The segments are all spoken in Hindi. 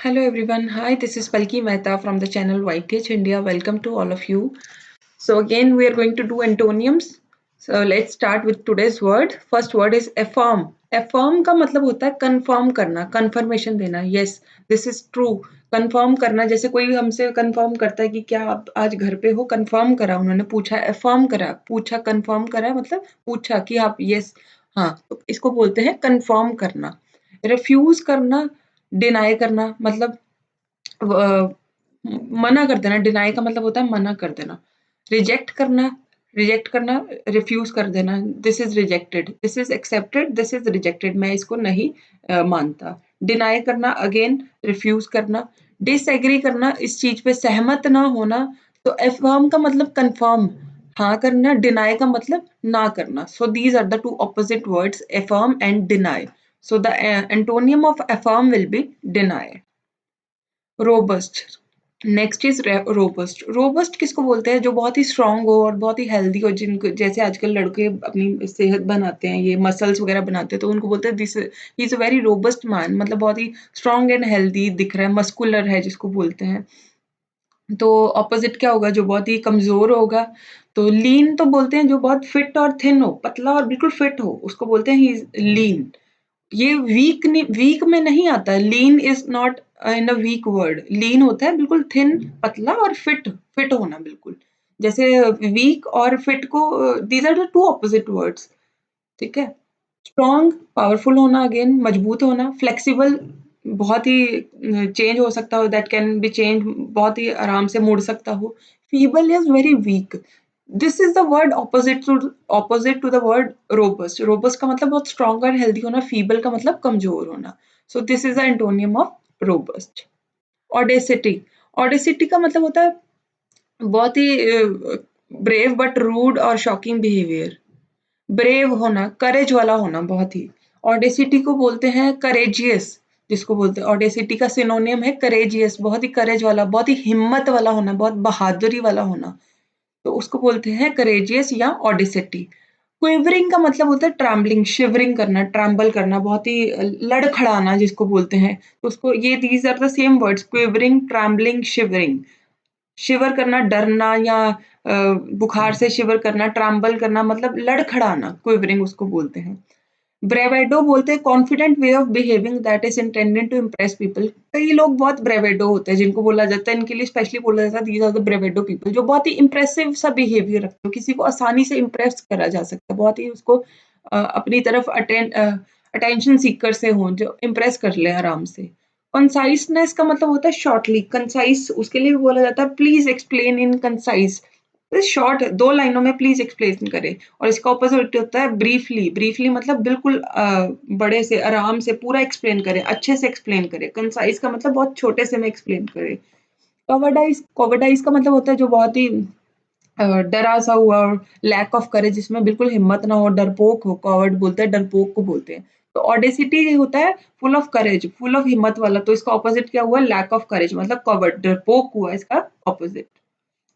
Hello everyone. Hi, this is Palki Mehta from the channel YTH India. Welcome to all of you. So again, we are going to do antonyms. So let's start with today's word. First word is affirm. Affirm का मतलब होता है confirm करना, confirmation देना. Yes, this is true. Confirm करना, जैसे कोई हमसे confirm करता है कि क्या आप आज घर पे हो, confirm करा उन्होंने, पूछा affirm करा, पूछा confirm करा मतलब पूछा कि आप yes हाँ, तो इसको बोलते हैं confirm करना. Refuse करना, deny करना मतलब मना कर देना. डिनाई का मतलब होता है मना कर देना. रिजेक्ट करना, रिफ्यूज कर देना. This is rejected, this is accepted, this is rejected. मैं इसको नहीं मानता. डिनाई करना, अगेन रिफ्यूज करना. डिसएग्री करना, इस चीज पे सहमत ना होना. तो अफर्म का मतलब कंफर्म, हाँ करना. डिनाई का मतलब ना करना. So these are the two opposite words, affirm and deny. So the antonym of affirm will be deny. Robust. Next is robust. Robust किसको बोलते हैं? जो बहुत ही स्ट्रांग हो और बहुत ही हेल्दी हो, जिनको जैसे आजकल लड़के अपनी सेहत बनाते हैं, ये मसल्स वगैरह बनाते हैं, तो उनको बोलते हैं this he is a very robust man. मतलब बहुत ही स्ट्रांग एंड हेल्दी दिख रहा है, मस्कुलर है जिसको बोलते हैं. तो ऑपोजिट क्या होगा? जो बहुत ही कमजोर होगा. तो लीन तो बोलते हैं जो बहुत फिट और थिन हो, पतला और बिल्कुल फिट हो, उसको बोलते हैं ही इज लीन. ये वीक में नहीं आता है. Lean is not in a weak word. Lean होता है बिल्कुल थिन, पतला और फिट, फिट होना बिल्कुल. जैसे वीक और फिट को, these are the two opposite words. ठीक है. स्ट्रॉन्ग, पावरफुल होना, अगेन मजबूत होना. फ्लेक्सिबल, बहुत ही चेंज हो सकता हो, दैट कैन बी चेंज, बहुत ही आराम से मुड़ सकता हो. Feeble is very weak. This is the word opposite to the word robust. Robust का मतलब बहुत स्ट्रॉन्ग और हेल्दी होना, फीबल का मतलब कमजोर होना. So this is the antonym of robust. Audacity. Audacity का मतलब होता है बहुत ही ब्रेव बट रूड और शॉकिंग बिहेवियर. ब्रेव होना, करेज वाला होना बहुत ही. ऑडेसिटी को बोलते हैं करेजियस, जिसको बोलते हैं ऑडेसिटी का सिनोनियम है करेजियस. बहुत ही करेज वाला, बहुत ही हिम्मत वाला होना, बहुत बहादुरी वाला होना. तो उसको बोलते हैं करेजियस या ऑडेसिटी. क्विवरिंग का मतलब होता है ट्रैम्बलिंग, शिवरिंग करना, ट्रैम्बल करना, बहुत ही लड़खड़ाना जिसको बोलते हैं. तो उसको, ये these are the same words, quivering, trembling, shivering. Shiver करना, डरना या बुखार से शिवर करना. ट्रैम्बल करना मतलब लड़खड़ाना, क्विवरिंग उसको बोलते हैं. ब्रेवेडो बोलते हैं confident way of behaving that is intended to impress people. कई लोग बहुत ब्रेवेडो होते हैं जिनको बोला जाता है, इनके लिए स्पेशली बोला जाता है दीज आर द ब्रेवेडो पीपल, जो बहुत ही इंप्रेसिव सा बिहेवियर रखते हो, किसी को आसानी से इम्प्रेस करा जा सकता है, बहुत ही उसको अपनी तरफ अटेंशन सीकर से हो, जो इम्प्रेस कर ले आराम से. कंसाइसनेस का मतलब होता है शॉर्टली. कंसाइस उसके लिए भी बोला जाता है प्लीज एक्सप्लेन इन कंसाइस. शॉर्ट, 2 लाइनों में प्लीज एक्सप्लेन करें. और इसका ऑपोजिट होता है ब्रीफली. ब्रीफली मतलब बिल्कुल बड़े से, आराम से पूरा एक्सप्लेन करें, अच्छे से एक्सप्लेन करें. कंसाइज का मतलब बहुत छोटे से में एक्सप्लेन करें. कॉवर्डाइज. कॉवर्डाइज का मतलब होता है जो बहुत ही डरा सा हुआ, और लैक ऑफ करेज, जिसमें बिल्कुल हिम्मत ना हो, डरपोक हो. कॉवर्ड बोलते हैं, डरपोक को बोलते हैं. तो ऑडेसिटी होता है full of courage, full of हिम्मत वाला. तो इसका ऑपोजिट क्या हुआ? लैक ऑफ करेज, मतलब कॉवर्ड, डरपोक हुआ इसका opposite.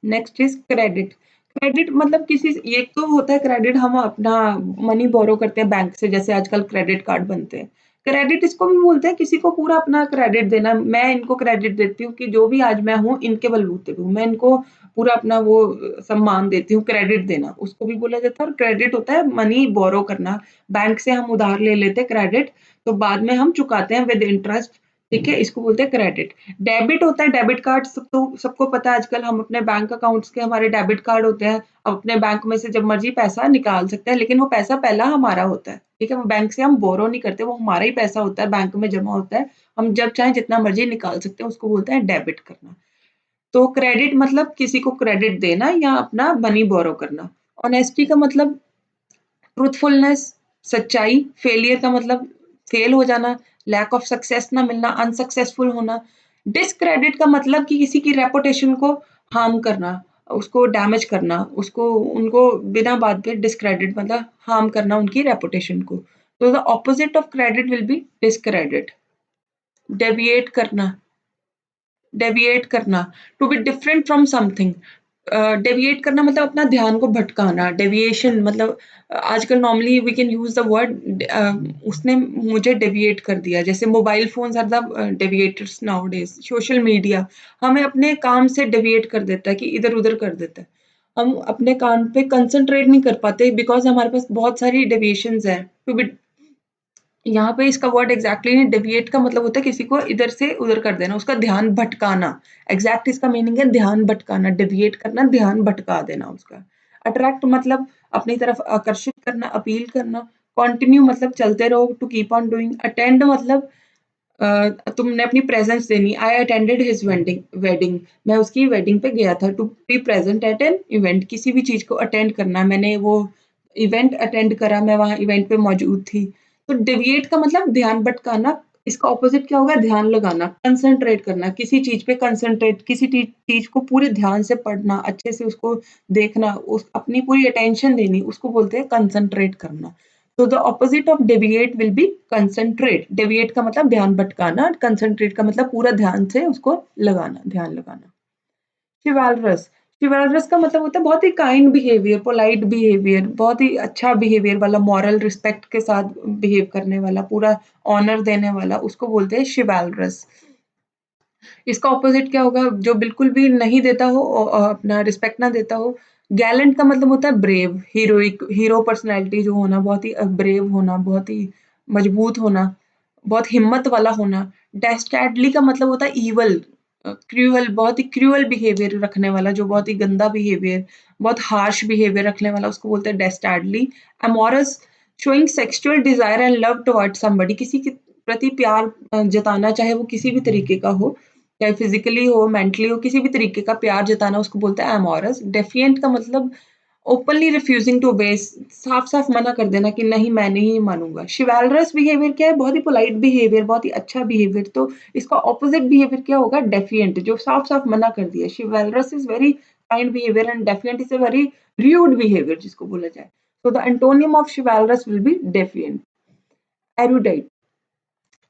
Next is credit. Credit मतलब किसी, ये तो होता है क्रेडिट, हम अपना मनी बोरो करते हैं बैंक से, जैसे आजकल क्रेडिट कार्ड बनते हैं. क्रेडिट इसको भी बोलते हैं किसी को पूरा अपना क्रेडिट देना. मैं इनको क्रेडिट देती हूँ कि जो भी आज मैं हूँ इनके बलबूते पे हूँ, मैं इनको पूरा अपना वो सम्मान देती हूँ. क्रेडिट देना उसको भी बोला जाता है. और क्रेडिट होता है मनी बोरो करना. बैंक से हम उधार ले लेते हैं क्रेडिट, तो बाद में हम चुकाते हैं विद इंटरेस्ट. ठीक है, इसको बोलते हैं क्रेडिट. डेबिट होता है, डेबिट कार्ड तो सबको पता है. आजकल हम अपने बैंक अकाउंट्स के, हमारे डेबिट कार्ड होते हैं, हम अपने बैंक में से जब मर्जी पैसा निकाल सकते हैं, लेकिन वो पैसा पहला हमारा होता है. ठीक है, वो बैंक से हम बोरो नहीं करते, वो हमारा ही पैसा होता है, बैंक में जमा होता है, हम जब चाहें जितना मर्जी निकाल सकते हैं. उसको बोलते हैं डेबिट करना. तो क्रेडिट मतलब किसी को क्रेडिट देना या अपना मनी बोरो करना. ऑनेस्टी का मतलब ट्रूथफुलनेस, सच्चाई. फेलियर का मतलब फेल हो जाना, लैक ऑफ सक्सेस ना मिलना, अनसक्सेसफुल होना. डिस्क्रेडिट का मतलब कि किसी की रेपुटेशन को हार्म करना, उसको डैमेज करना, उसको, उनको बिना बात पे डिस्क्रेडिट मतलब हार्म करना उनकी रेपुटेशन को. तो the opposite of credit will be discredit. Deviate करना, डेविएट करना, to be different from something. Deviate करना मतलब अपना ध्यान को भटकाना, डेविएशन मतलब आजकल normally we can use the word उसने मुझे डेविएट कर दिया, जैसे mobile phones are the deviators nowadays, social media हमें अपने काम से डेविएट कर देता है कि इधर-उधर कर देता है। हम अपने काम पे कंसंट्रेट नहीं कर पाते बिकॉज़ हमारे पास बहुत सारी डेविएशंस हैं, टू बी यहाँ पे इसका वर्ड एग्ज़ैक्टली नहीं डेविएट का मतलब होता है किसी को इधर से उधर कर देना, उसका ध्यान भटकाना। एग्ज़ैक्ट इसका मीनिंग है ध्यान भटकाना, डेविएट करना, ध्यान भटका देना उसका। अट्रैक्ट मतलब अपनी तरफ आकर्षित करना, अपील करना। कंटिन्यू मतलब चलते रहो, to keep on doing. Attend मतलब तुमने अपनी प्रेज़ेंस देनी। आई अटेंडेड हिज़ वेडिंग मैं उसकी वेडिंग पे गया था। To be present at an event किसी भी चीज़ को अटेंड करना, मैंने वो इवेंट अटेंड करा, मैं वहाँ इवेंट पे मौजूद थी। तो डेविएट का मतलब ध्यान भटकाना, इसका ऑपोज़िट क्या होगा? ध्यान लगाना, कंसंट्रेट करना, किसी चीज़ पे कंसंट्रेट, किसी चीज़ को पूरे ध्यान से पढ़ना, अच्छे से उसको देखना, उस अपनी पूरी अटेंशन देनी, उसको बोलते हैं कंसंट्रेट करना। तो the opposite of deviate will be concentrate. Deviate का मतलब ध्यान भटकाना, कंसंट्रेट का मतलब पूरा ध्यान से उसको लगाना, ध्यान लगाना। चिवालरस, चिवालरस का मतलब होता है बहुत ही काइंड बिहेवियर, पोलाइट बिहेवियर, बहुत ही अच्छा बिहेवियर वाला, मॉरल रिस्पेक्ट के साथ बिहेव करने वाला, पूरा ऑनर देने वाला, उसको बोलते हैं चिवालरस। इसका ऑपोज़िट क्या होगा? जो बिल्कुल भी नहीं देता हो अपना रिस्पेक्ट ना देता हो। गैलेंट का मतलब होता है ब्रेव, हीरोइक, हीरो पर्सनैलिटी जो होना, बहुत ही ब्रेव होना, बहुत ही मजबूत होना, बहुत हिम्मत वाला होना। डैस्टर्डली का मतलब होता है ईवल, क्रूअल, बहुत ही क्रूअल बिहेवियर रखने वाला, जो बहुत ही गंदा बिहेवियर, बहुत हार्श बिहेवियर रखने वाला, उसको बोलते हैं dastardly. Amorous, showing sexual desire and love towards somebody, किसी के प्रति प्यार जताना, चाहे वो किसी भी तरीके का हो, चाहे फिज़िकली हो, मेंटली हो, किसी भी तरीके का प्यार जताना, उसको बोलते हैं अमोरस। डेफिएंट का मतलब ओपनली रिफ्यूजिंग टू ओबे, साफ-साफ मना कर देना कि नहीं मैं नहीं मानूँगा। शिवैलरस बिहेवियर क्या है? बहुत ही पोलाइट बिहेवियर, बहुत ही अच्छा बिहेवियर। तो इसका ऑपोज़िट बिहेवियर क्या होगा? डेफिएंट, जो साफ-साफ मना कर दिया। Chivalrous is very kind behaviour and defiant is a very rude behaviour जिसको बोला जाए। So the antonym of chivalrous will be defiant. Erudite,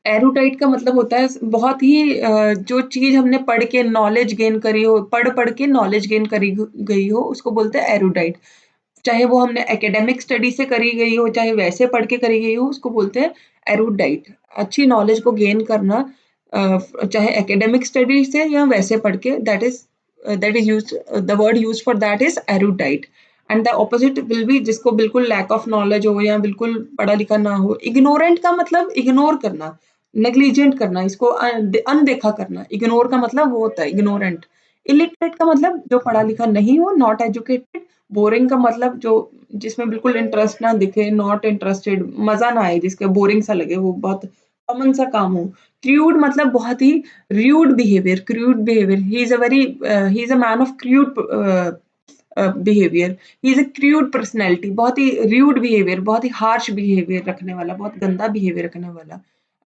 erudite का मतलब होता है बहुत ही जो चीज़ हमने पढ़ के नॉलेज गेन करी हो, पढ़-पढ़ के नॉलेज गेन करी गई हो, उसको बोलते हैं एरुडाइट। चाहे वो हमने एकेडमिक स्टडी से करी गई हो, चाहे वैसे पढ़ के करी गई हो, उसको बोलते हैं एरुडाइट। अच्छी नॉलेज को गेन करना चाहे एकेडमिक स्टडी से या वैसे पढ़ के, that is used, the word used for that is erudite. And the opposite will be जिसको बिल्कुल लैक ऑफ नॉलेज हो या बिल्कुल पढ़ा-लिखा ना हो। इग्नोरेंट का मतलब इग्नोर करना, नेग्लिजेंट करना, इसको अनदेखा करना। इग्नोर का मतलब वो होता है इग्नोरेंट। इलिटरेट का मतलब जो पढ़ा-लिखा नहीं हो, नॉट एजुकेटेड। बोरिंग का मतलब जो जिसमें बिल्कुल इंटरेस्ट ना दिखे, नॉट इंटरेस्टेड, मज़ा ना आए, जिसके बोरिंग सा लगे, वो बहुत कॉमन सा काम हो। क्रूड मतलब बहुत ही crude behaviour, he is a man of behaviour, he is a crude personality, बहुत ही र्यूड बिहेवियर, बहुत ही हार्श बिहेवियर रखने वाला, बहुत गंदा बिहेवियर रखने वाला।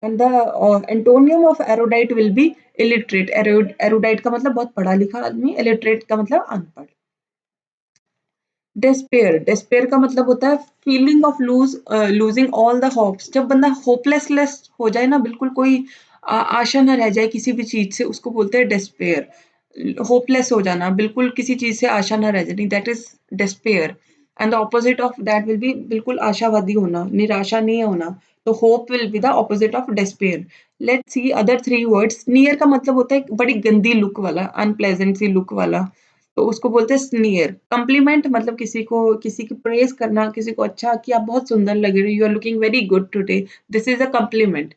And the antonym of erudite will be illiterate. Erudite का मतलब बहुत पढ़ा-लिखा आदमी, इलिटरेट का मतलब अनपढ़। डेस्पेयर का मतलब होता है feeling of losing all the hopes. जब बंदा होपलेस हो जाए ना, बिल्कुल कोई आशा ना रह जाए किसी भी चीज़ से, उसको बोलते हैं डेस्पेयर। होपलेस हो जाना, बिल्कुल किसी चीज़ से आशा ना रह जानी, that is despair. And the opposite of that will be बिल्कुल आशावादी होना, निराशा नहीं होना। तो hope will be the opposite of despair. Let's see other 3 words. Sneer का मतलब होता है बड़ी गंदी लुक वाला, अनप्लेजेंट सी लुक वाला। तो उसको बोलते हैं स्नीयर। कॉम्प्लीमेंट मतलब किसी की प्रेज़ करना, किसी को अच्छा कि आप बहुत सुंदर लग रही हो, you are looking very good today, this is a compliment.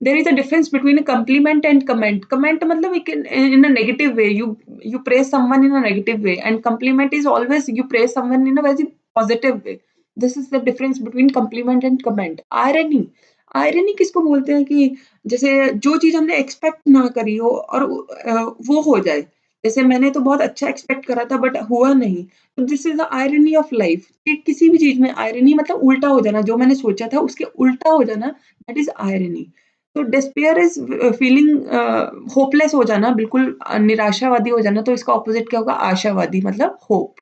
There is a difference between a compliment and comment. Comment मतलब एक in a negative way, you praise someone in a negative way, and compliment is always you praise someone in a very positive way. This is the difference between compliment and comment. Irony किसको बोलते हैं कि जैसे जो चीज़ हमने एक्सपेक्ट ना करी हो और वो हो जाए। जैसे मैंने तो बहुत अच्छा एक्सपेक्ट करा था बट हुआ नहीं। तो this is the irony of life कि किसी भी चीज़ में आयरनी मतलब उल्टा हो जाना, जो मैंने सोचा था उसके उल्टा हो जाना, दैट इज़ आयरनी। तो डिस्पेयर इज़ फीलिंग होपलेस हो जाना, बिल्कुल निराशावादी हो जाना, तो इसका अपोज़िट क्या होगा? आशावादी मतलब होप।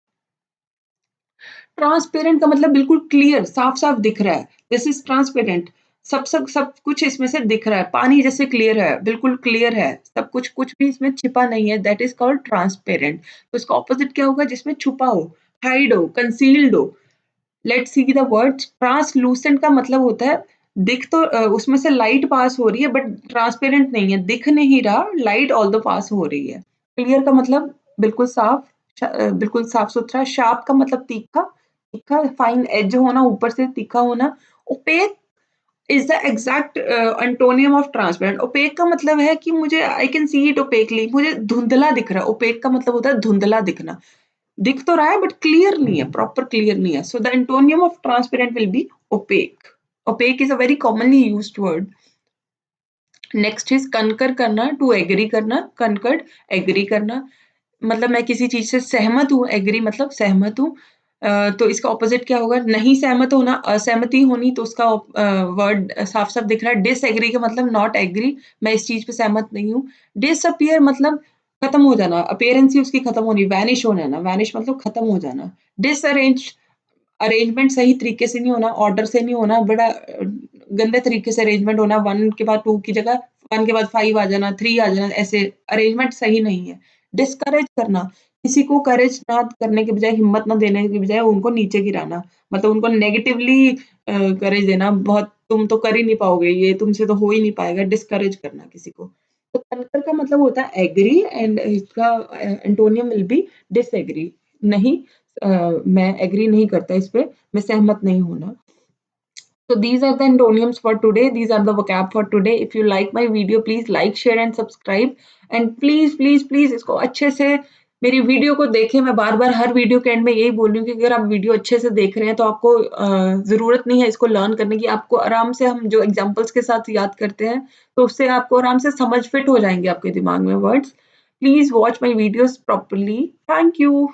ट्रांसपेरेंट का मतलब बिल्कुल क्लियर, साफ-साफ दिख रहा है, दिस इज़ ट्रांसपेरेंट। सब कुछ इसमें से दिख रहा है, पानी जैसे क्लियर है, बिल्कुल क्लियर है, सब कुछ कुछ भी इसमें छिपा नहीं है, दैट इज़ कॉल्ड ट्रांसपेरेंट। तो इसका ऑपोज़िट क्या होगा जिसमें छुपा हो, हाइड हो, कंसील्ड हो। Let's see the words translucent का मतलब होता है दिख तो उसमें से लाइट पास हो रही है बट ट्रांसपेरेंट नहीं है, दिख नहीं रहा, लाइट ऑल्दो पास हो रही है। क्लियर का मतलब बिल्कुल साफ, बिल्कुल साफ-सुथरा, शार्प का मतलब तीखा, तीखा फाइन एज होना, ऊपर से तीखा होना। Opaque is the exact antonym of transparent. Opaque का मतलब है कि मुझे आई कैन सी इट ओपेकली, मुझे धुंधला दिख रहा है। ओपेक का मतलब होता है धुंधला दिखना। दिख तो रहा है बट क्लियर नहीं है, प्रॉपर क्लियर नहीं है। So the antonym of transparent will be opaque. Opaque is a very commonly used word. Next is concur करना, टू एग्री करना, कनकर्ड एग्री करना। मतलब मैं किसी चीज़ से सहमत हूँ, एग्री मतलब सहमत हूँ। तो इसका ऑपोज़िट क्या होगा? नहीं सहमत होना, असहमति होनी, तो उसका वर्ड साफ-साफ दिख रहा है। डिसएग्री का मतलब नॉट एग्री, मैं इस चीज़ पे सहमत नहीं हूँ। डिसअपियर मतलब खत्म हो जाना, अपीयरेंस ही उसकी खत्म होनी, वैनिश हो जाना, वैनिश मतलब खत्म हो जाना। डिसअरेंज्ड अरेंजमेंट सही तरीके से नहीं होना, ऑर्डर से नहीं होना, बड़ा गंदे तरीके से अरेंजमेंट होना, 1 के बाद 2 की जगह 1 के बाद 5 आ जाना, 3 आ जाना, ऐसे अरेंजमेंट सही नहीं है। डिस्करेज करना, किसी को करेज ना करने के बजाय, हिम्मत ना देने के बजाय उनको नीचे गिराना, मतलब उनको नेगेटिवली करेज देना, बहुत तुम तो कर ही नहीं पाओगे, ये तुमसे तो हो ही नहीं पाएगा, डिस्करेज करना किसी को। तो कनकर का मतलब होता है एग्री एंड इसका एंटोनियम विल बी डिसएग्री, नहीं मैं एग्री नहीं करता इस पे, मैं सहमत नहीं हूँ ना। So these are the antonyms for today. These are the vocab for today. If you like my video, please like, share and subscribe. And please इसको अच्छे से मेरी वीडियो को देखें। मैं बार-बार हर वीडियो के एंड में यही बोल रही हूँ कि अगर आप वीडियो अच्छे से देख रहे हैं तो आपको ज़रूरत नहीं है इसको लर्न करने की। आपको आराम से हम जो एग्ज़ाम्पल्स के साथ याद करते हैं, तो उससे आपको आराम से समझ फिट हो जाएँगे आपके दिमाग में words. Please watch my videos properly. Thank you.